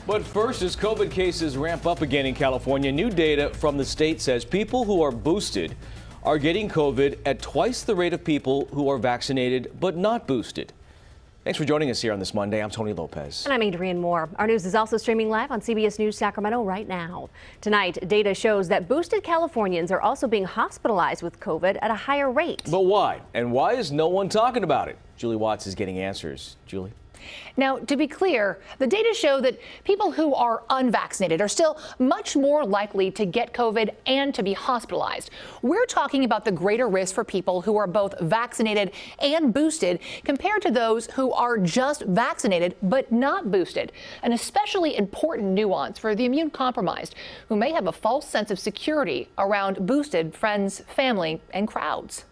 But first, as COVID cases ramp up again in California, new data from the state says people who are boosted are getting COVID at twice the rate of people who are vaccinated but not boosted. Thanks for joining us here on this Monday. I'm Tony Lopez. And I'm Adrienne Moore. Our news is also streaming live on CBS News Sacramento right now. Tonight, data shows that boosted Californians are also being hospitalized with COVID at a higher rate. But why? And why is no one talking about it? Julie Watts is getting answers. Julie? Now, to be clear, the data show that people who are unvaccinated are still much more likely to get COVID and to be hospitalized. We're talking about the greater risk for people who are both vaccinated and boosted compared to those who are just vaccinated but not boosted. An especially important nuance for the immune compromised who may have a false sense of security around boosted friends, family, and crowds.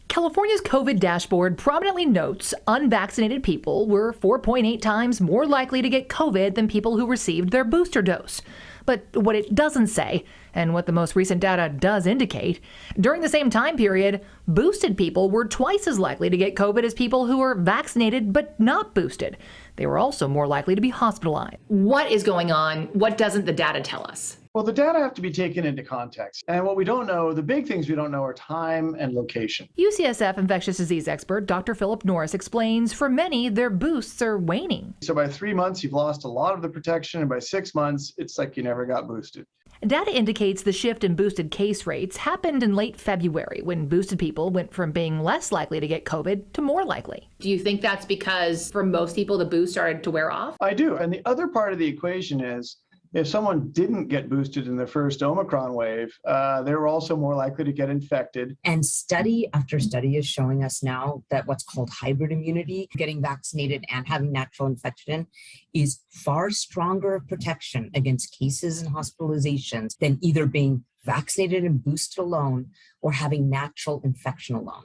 California's COVID dashboard prominently notes unvaccinated people were 4.8 times more likely to get COVID than people who received their booster dose. But what it doesn't say, and what the most recent data does indicate, during the same time period, boosted people were twice as likely to get COVID as people who were vaccinated but not boosted. They were also more likely to be hospitalized. What is going on? What doesn't the data tell us? Well, the data have to be taken into context. And what we don't know, the big things we don't know are time and location. UCSF infectious disease expert Dr. Philip Norris explains for many, their boosts are waning. So by 3 months, you've lost a lot of the protection. And by 6 months, it's like you never got boosted. Data indicates the shift in boosted case rates happened in late February when boosted people went from being less likely to get COVID to more likely. Do you think that's because for most people the boost started to wear off? I do. And the other part of the equation is if someone didn't get boosted in the first Omicron wave, they were also more likely to get infected. And study after study is showing us now that what's called hybrid immunity, getting vaccinated and having natural infection, is far stronger protection against cases and hospitalizations than either being vaccinated and boosted alone or having natural infection alone.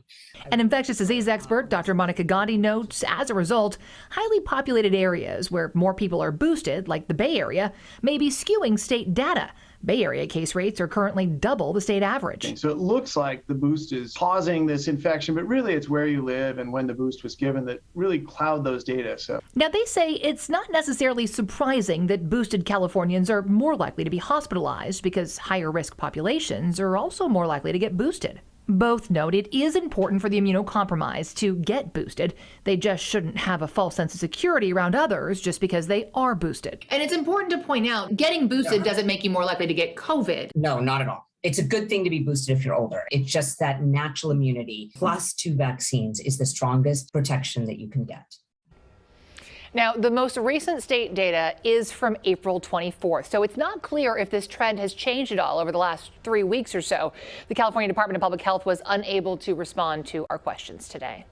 An infectious disease expert, Dr. Monica Gandhi, notes, as a result, highly populated areas where more people are boosted, like the Bay Area, may be skewing state data. Bay Area case rates are currently double the state average. So it looks like the boost is causing this infection, but really it's where you live and when the boost was given that really cloud those data. So now they say it's not necessarily surprising that boosted Californians are more likely to be hospitalized because higher risk populations are also more likely to get boosted. Both note it is important for the immunocompromised to get boosted. They just shouldn't have a false sense of security around others just because they are boosted. And it's important to point out, getting boosted doesn't make you more likely to get COVID. No, not at all. It's a good thing to be boosted if you're older. It's just that natural immunity plus 2 vaccines is the strongest protection that you can get. Now, the most recent state data is from April 24th, so it's not clear if this trend has changed at all over the last 3 weeks or so. The California Department of Public Health was unable to respond to our questions today.